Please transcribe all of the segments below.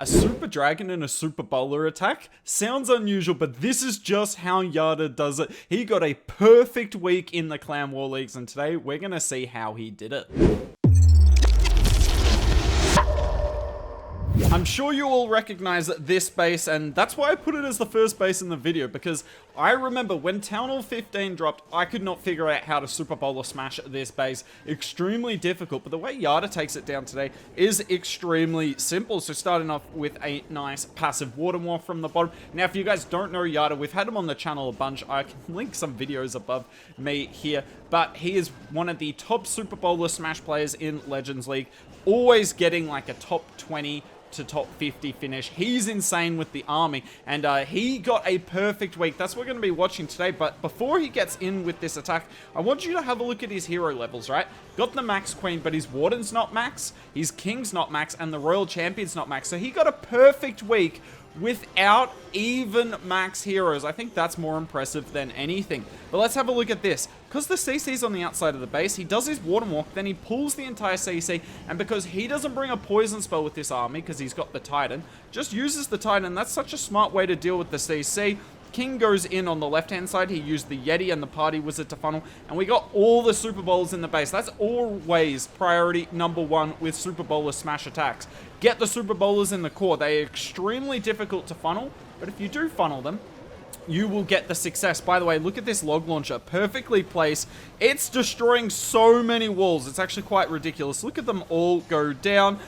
A Super Dragon and a Super Bowler attack? Sounds unusual, but this is just how Yatta does it. He got a perfect week in the Clan War Leagues, and today we're going to see how he did it. I'm sure you all recognize this base, and that's why I put it as the first base in the video, because I remember when Town Hall 15 dropped, I could not figure out how to Super Bowler smash this base. Extremely difficult, but the way Yatta takes it down today is extremely simple. So starting off with a nice passive water morph from the bottom. Now, if you guys don't know Yatta, we've had him on the channel a bunch. I can link some videos above me here, but he is one of the top Super Bowler smash players in Legends League, always getting like a top 20 to top 50 finish. He's insane with the army, and he got a perfect week. That's what we're going to be watching today. But before he gets in with this attack, I want you to have a look at his hero levels, right? Got the max queen, but his warden's not max, his king's not max, and the royal champion's not max. So he got a perfect week without even max heroes. I think that's more impressive than anything. But let's have a look at this. Because the CC's on the outside of the base, he does his water walk, then he pulls the entire CC, and because he doesn't bring a poison spell with this army, because he's got the Titan, just uses the Titan. That's such a smart way to deal with the CC. King goes in on the left-hand side. He used the Yeti and the Party Wizard to funnel, and we got all the Super Bowlers in the base. That's always priority number one with Super Bowler smash attacks. Get the Super Bowlers in the core. They are extremely difficult to funnel, but if you do funnel them, you will get the success. By the way, look at this log launcher. Perfectly placed. It's destroying so many walls. It's actually quite ridiculous. Look at them all go down.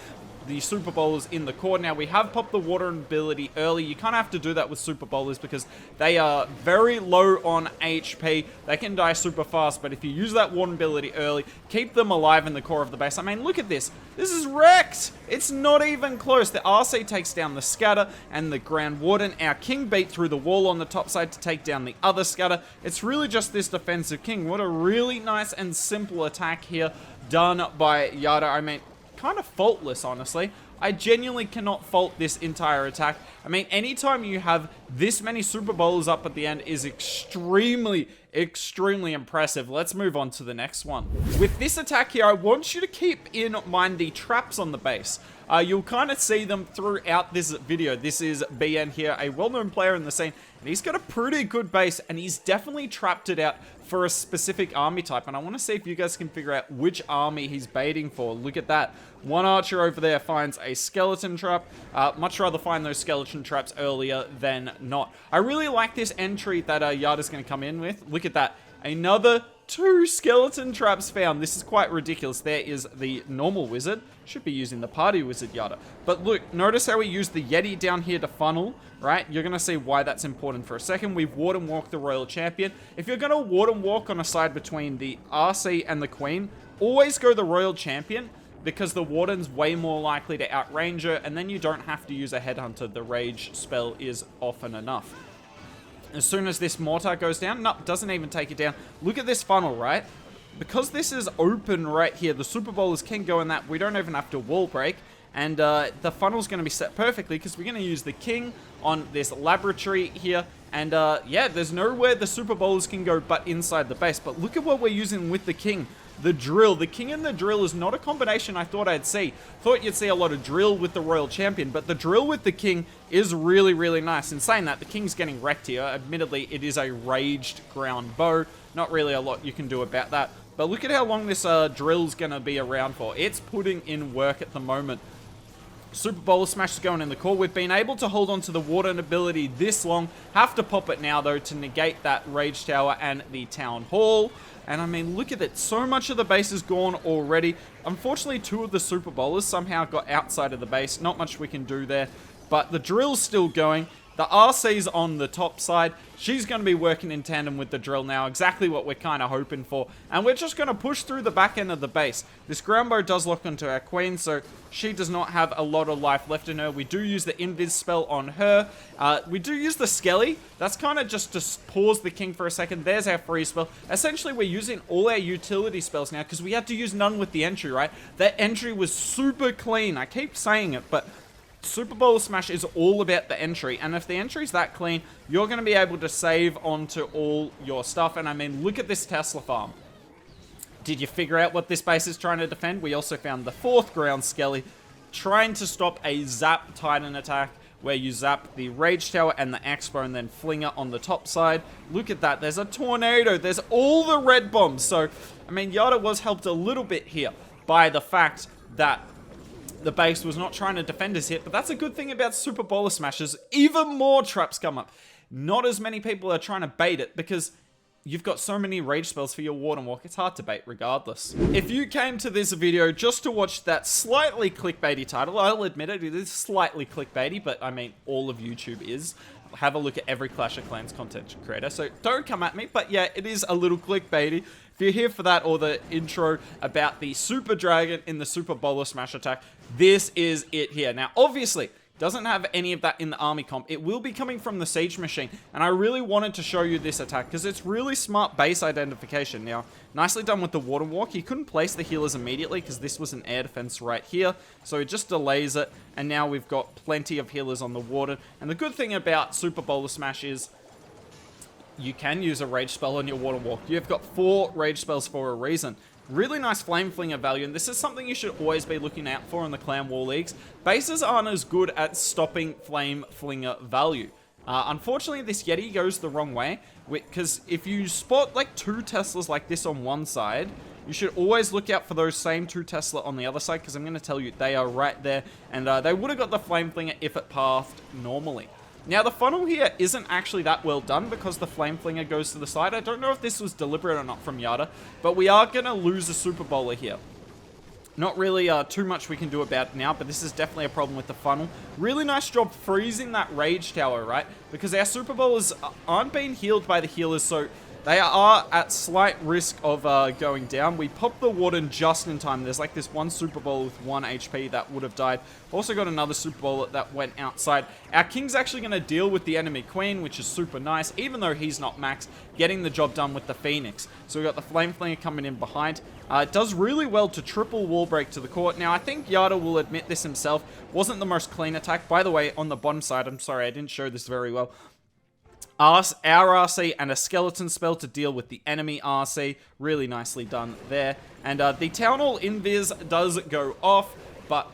The Super Bowlers in the core. Now, we have popped the water ability early. You kind of have to do that with Super Bowlers because they are very low on HP. They can die super fast, but if you use that water ability early, keep them alive in the core of the base. I mean, look at this. This is wrecked. It's not even close. The RC takes down the Scatter and the Grand Warden. Our King beat through the wall on the top side to take down the other Scatter. It's really just this defensive King. What a really nice and simple attack here done by Yatta. I mean, kind of faultless, honestly. I genuinely cannot fault this entire attack. I mean, anytime you have this many Super Bowlers up at the end is extremely impressive. Let's move on to the next one. With this attack here, I want you to keep in mind the traps on the base. You'll kind of see them throughout this video. This is BN here, a well-known player in the scene, and he's got a pretty good base, and he's definitely trapped it out for a specific army type, and I want to see if you guys can figure out which army he's baiting for. Look at that. One archer over there finds a skeleton trap. Much rather find those skeleton traps earlier than not. I really like this entry that Yatta's going to come in with. Look at that. Another 2 skeleton traps found. This is quite ridiculous. There is the normal wizard. Should be using the party wizard Yatta. But look, notice how we use the Yeti down here to funnel, right? You're going to see why that's important for a second. We've warden walked the royal champion. If you're going to warden walk on a side between the RC and the queen, always go the royal champion, because the warden's way more likely to outrange her, and then you don't have to use a headhunter. The rage spell is often enough. As soon as this mortar goes down, no, doesn't even take it down. Look at this funnel, right? Because this is open right here, the Super Bowlers can go in that. We don't even have to wall break. And the funnel's going to be set perfectly because we're going to use the King on this laboratory here. And yeah, there's nowhere the Super Bowlers can go but inside the base. But look at what we're using with the King. The drill. The King and the drill is not a combination I thought I'd see. Thought you'd see a lot of drill with the royal champion, but the drill with the King is really nice. In saying that, the King's getting wrecked here. Admittedly, it is a raged ground bow. Not really a lot you can do about that. But look at how long this drill's going to be around for. It's putting in work at the moment. Super Bowler Smash is going in the core. We've been able to hold on to the Warden ability this long. Have to pop it now, though, to negate that Rage Tower and the Town Hall. And I mean, look at it. So much of the base is gone already. Unfortunately, 2 of the Super Bowlers somehow got outside of the base. Not much we can do there. But the drill's still going. The RC's on the top side. She's going to be working in tandem with the drill now. Exactly what we're kind of hoping for. And we're just going to push through the back end of the base. This ground bow does lock onto our queen, so she does not have a lot of life left in her. We do use the invis spell on her. We do use the skelly. That's kind of just to pause the King for a second. There's our free spell. Essentially, we're using all our utility spells now because we had to use none with the entry, right? That entry was super clean. I keep saying it, but Super Bowler Smash is all about the entry, and if the entry's that clean, you're going to be able to save onto all your stuff. And I mean, look at this Tesla farm. Did you figure out what this base is trying to defend? We also found the 4th ground skelly. trying to stop a Zap Titan attack where you zap the Rage Tower and the Expo and then Flinger on the top side. Look at that. There's a Tornado. There's all the red bombs. So, I mean, Yatta was helped a little bit here by the fact that the base was not trying to defend his hit, but that's a good thing about Super Bowler Smashes. Even more traps come up. Not as many people are trying to bait it because you've got so many rage spells for your Warden Walk, it's hard to bait regardless. If you came to this video just to watch that slightly clickbaity title, I'll admit it, it is slightly clickbaity, but I mean, all of YouTube is. Have a look at every Clash of Clans content creator, so don't come at me, but yeah, it is a little clickbaity. If you're here for that or the intro about the Super Dragon in the Super Bowler Smash attack, this is it here. Now, obviously, doesn't have any of that in the army comp. It will be coming from the Siege Machine, and I really wanted to show you this attack because it's really smart base identification. Now, nicely done with the Warden Walk. He couldn't place the healers immediately because this was an air defense right here, so it just delays it, and now we've got plenty of healers on the Warden. And the good thing about Super Bowler Smash is you can use a rage spell on your Warden Walk. You've got 4 rage spells for a reason. Really nice Flame Flinger value, and this is something you should always be looking out for in the Clan War Leagues. Bases aren't as good at stopping Flame Flinger value. Unfortunately, this Yeti goes the wrong way, because if you spot like 2 Teslas like this on one side, you should always look out for those same 2 Tesla on the other side, because I'm going to tell you, they are right there, and they would have got the Flame Flinger if it pathed normally. Now, the funnel here isn't actually that well done because the Flame Flinger goes to the side. I don't know if this was deliberate or not from Yatta, but we are going to lose a Super Bowler here. Not really too much we can do about it now, but this is definitely a problem with the funnel. Really nice job freezing that Rage Tower, right? Because our Super Bowlers aren't being healed by the healers, so they are at slight risk of going down. We popped the Warden just in time. There's like this one Super Bowler with 1 HP that would have died. Also got another Super Bowler that went outside. Our King's actually going to deal with the enemy Queen, which is super nice, even though he's not max, getting the job done with the Phoenix. So we got the Flame Flinger coming in behind. It does really well to triple wall break to the court. Now, I think Yatta will admit this himself. Wasn't the most clean attack. By the way, on the bottom side, I'm sorry, I didn't show this very well. Our RC and a skeleton spell to deal with the enemy RC. Really nicely done there. And the Town Hall Invis does go off, but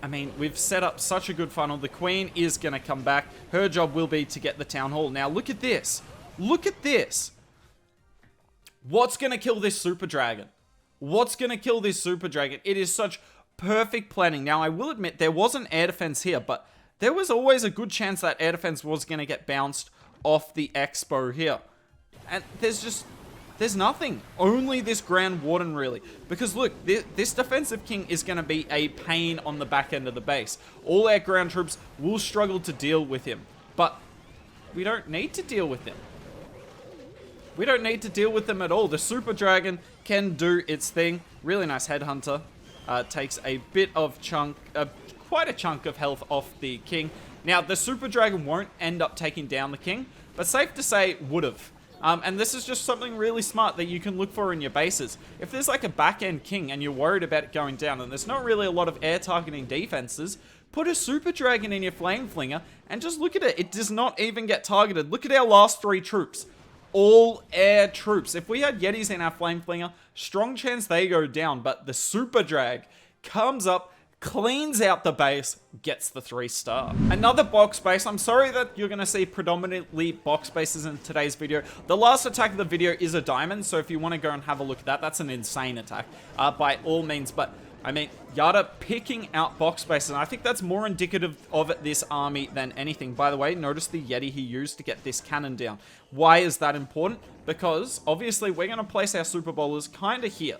I mean, we've set up such a good funnel. The Queen is going to come back. Her job will be to get the Town Hall. Now, look at this. Look at this. What's going to kill this Super Dragon? What's going to kill this Super Dragon? It is such perfect planning. Now, I will admit, there was an air defense here, but there was always a good chance that air defense was going to get bounced off the Expo here. And there's nothing. Only this Grand Warden, really. Because look, this defensive king is going to be a pain on the back end of the base. All our ground troops will struggle to deal with him. But we don't need to deal with him. We don't need to deal with them at all. The Super Dragon can do its thing. Really nice Headhunter. Takes a bit of chunk... quite a chunk of health off the king. Now, the Super Dragon won't end up taking down the king, but safe to say, would have. And this is just something really smart that you can look for in your bases. If there's like a back-end king and you're worried about it going down and there's not really a lot of air targeting defenses, put a Super Dragon in your Flame Flinger and just look at it. It does not even get targeted. Look at our last 3 troops. All air troops. If we had Yetis in our Flame Flinger, strong chance they go down, but the Super Drag comes up, cleans out the base, gets the 3-star. Another box base. I'm sorry that you're going to see predominantly box bases in today's video. The last attack of the video is a diamond, so if you want to go and have a look at that, that's an insane attack by all means. But I mean, Yatta picking out box bases, and I think that's more indicative of this army than anything. By the way, notice the Yeti he used to get this cannon down. Why is that important? Because obviously we're going to place our Super Bowlers kind of here.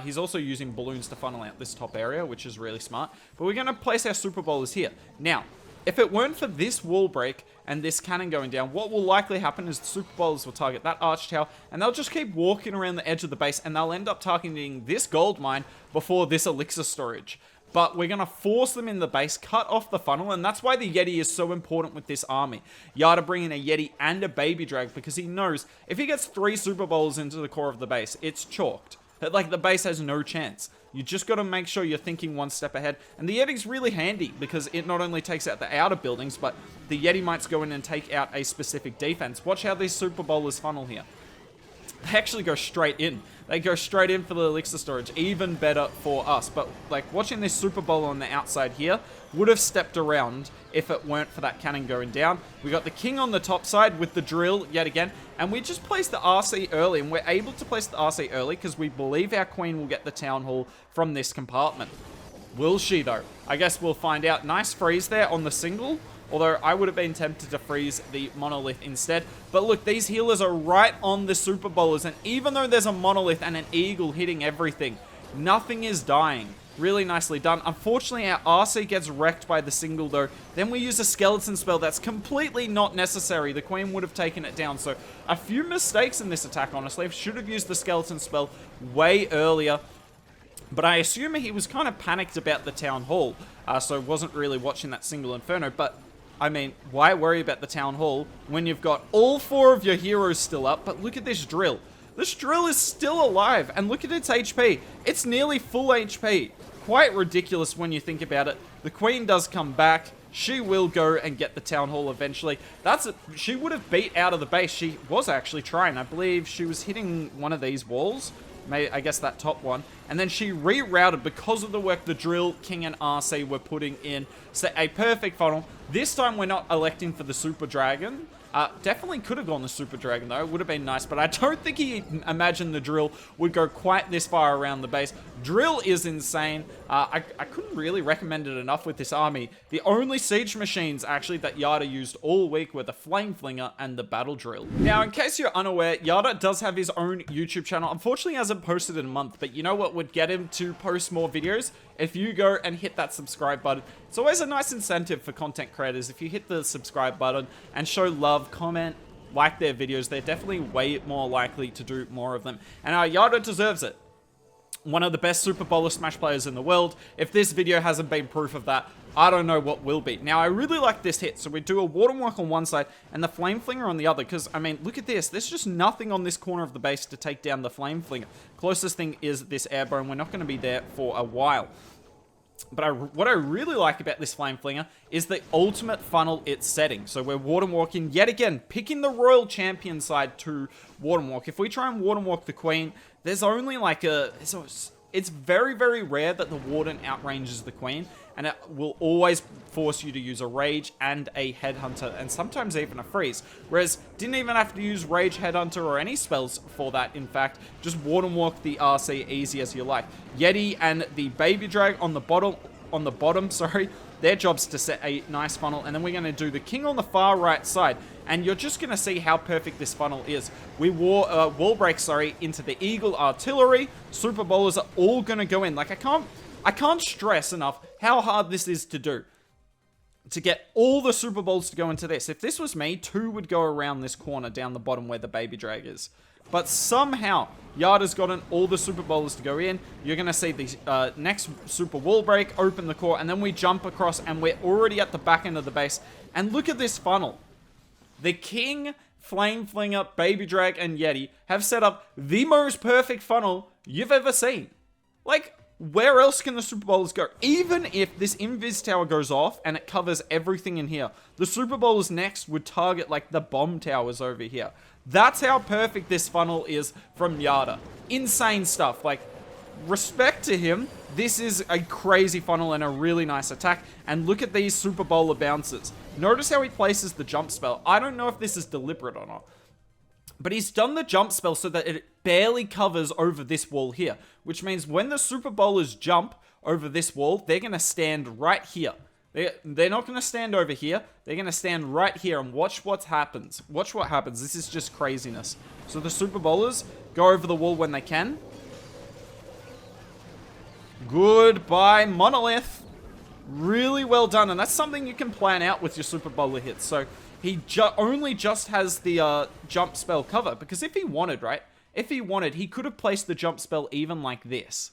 He's also using balloons to funnel out this top area, which is really smart. But we're going to place our Super Bowlers here. Now, if it weren't for this wall break and this cannon going down, what will likely happen is the Super Bowlers will target that arch tower, and they'll just keep walking around the edge of the base, and they'll end up targeting this gold mine before this elixir storage. But we're going to force them in the base, cut off the funnel, and that's why the Yeti is so important with this army. Yatta bringing a Yeti and a Baby Drag, because he knows if he gets 3 Super Bowlers into the core of the base, it's chalked. Like, the base has no chance. You just got to make sure you're thinking one step ahead. And the Yeti's really handy because it not only takes out the outer buildings, but the Yeti might go in and take out a specific defense. Watch how these Super Bowlers funnel here. They actually go straight in. they go straight in for the elixir storage. Even better for us. But like watching this Super Bowl on the outside here would have stepped around if it weren't for that cannon going down. We got the king on the top side with the drill yet again. And we just placed the RC early. And we're able to place the RC early because we believe our queen will get the town hall from this compartment. Will she though? I guess we'll find out. Nice freeze there on the single. Although I would have been tempted to freeze the monolith instead. But look, these healers are right on the Super Bowlers. And even though there's a monolith and an eagle hitting everything, nothing is dying. Really nicely done. Unfortunately, our RC gets wrecked by the single though. Then we use a skeleton spell that's completely not necessary. The queen would have taken it down. So a few mistakes in this attack, honestly. Should have used the skeleton spell way earlier. But I assume he was kind of panicked about the town hall. So wasn't really watching that single inferno. But I mean, why worry about the town hall when you've got all 4 of your heroes still up? But look at this drill. This drill is still alive, and look at its HP. It's nearly full HP. Quite ridiculous when you think about it. The queen does come back. She will go and get the town hall eventually. She would have beat out of the base. She was actually trying. I believe she was hitting one of these walls. Maybe, I guess that top one. And then she rerouted because of the work the drill, king, and RC were putting in. So a perfect funnel. This time we're not electing for the super dragon. Definitely could have gone the super dragon though. It would have been nice. But I don't think he imagined the drill would go quite this far around the base. Drill is insane. I couldn't really recommend it enough with this army. The only siege machines actually that Yatta used all week were the flame flinger and the battle drill. Now, in case you're unaware, Yatta does have his own YouTube channel. Unfortunately, he hasn't posted in a month. But you know what would get him to post more videos? If you go and hit that subscribe button. It's always a nice incentive for content creators. If you hit the subscribe button and show love, comment, like their videos, they're definitely way more likely to do more of them. And Yatta deserves it. One of the best Super Bowler Smash players in the world. If this video hasn't been proof of that, I don't know what will be. Now, I really like this hit. So we do a watermark on one side and the flame flinger on the other. Because, I mean, look at this. There's just nothing on this corner of the base to take down the flame flinger. Closest thing is this airborne. We're not going to be there for a while. But what I really like about this flame flinger is the ultimate funnel it's setting. So we're waterwalking yet again, picking the royal champion side to waterwalk. If we try and waterwalk the queen, there's only like it's very, very rare that the warden outranges the queen, and it will always force you to use a rage and a headhunter, and sometimes even a freeze. Whereas, didn't even have to use rage, headhunter, or any spells for that, in fact. Just waterwalk the RC easy as you like. Yeti and the baby drag on the bottom, sorry, their job's to set a nice funnel, and then we're going to do the king on the far right side, and you're just going to see how perfect this funnel is. We wall break, into the eagle artillery. Super bowlers are all going to go in. Like, I can't stress enough how hard this is to do. To get all the super bowls to go into this. If this was me, 2 would go around this corner down the bottom where the baby drag is. But somehow, Yatta's gotten all the super bowlers to go in. You're going to see the next super wall break, open the core, and then we jump across, and we're already at the back end of the base. And look at this funnel. The king, flame flinger, baby drag, and Yeti have set up the most perfect funnel you've ever seen. Like, where else can the Super Bowlers go? Even if this Invis Tower goes off and it covers everything in here, the Super Bowlers next would target like the bomb towers over here. That's how perfect this funnel is from Yatta. Insane stuff. Like, respect to him. This is a crazy funnel and a really nice attack. And look at these Super Bowler bounces. Notice how he places the jump spell. I don't know if this is deliberate or not. But he's done the jump spell so that it barely covers over this wall here. Which means when the Super Bowlers jump over this wall, they're going to stand right here. They're not going to stand over here. They're going to stand right here and watch what happens. Watch what happens. This is just craziness. So the Super Bowlers go over the wall when they can. Goodbye, Monolith. Really well done. And that's something you can plan out with your Super Bowler hits. So he only just has the jump spell cover. Because if he wanted, right? If he wanted, he could have placed the jump spell even like this.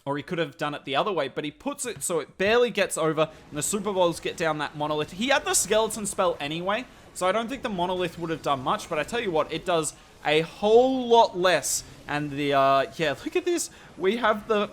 Or he could have done it the other way. But he puts it so it barely gets over. And the Super Bowlers get down that Monolith. He had the skeleton spell anyway. So I don't think the Monolith would have done much. But I tell you what, it does a whole lot less. And the, yeah, look at this. We have the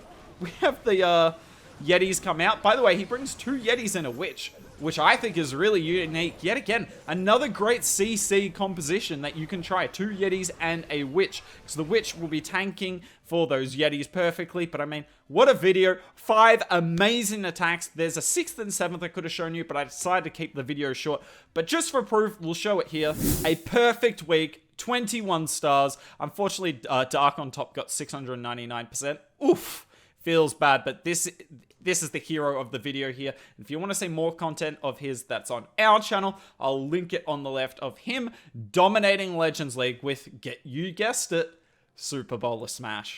Yetis come out. By the way, he brings 2 Yetis and a Witch, which I think is really unique. Yet again, another great CC composition that you can try. 2 Yetis and a Witch. So the Witch will be tanking for those Yetis perfectly. But I mean, what a video. 5 amazing attacks. There's a 6th and 7th I could have shown you, but I decided to keep the video short. But just for proof, we'll show it here. A perfect week. 21 stars. Unfortunately, Dark on top got 699%. Oof. Feels bad, but this is the hero of the video here. If you want to see more content of his that's on our channel, I'll link it on the left of him dominating Legends League with, you guessed it, Super Bowler Smash.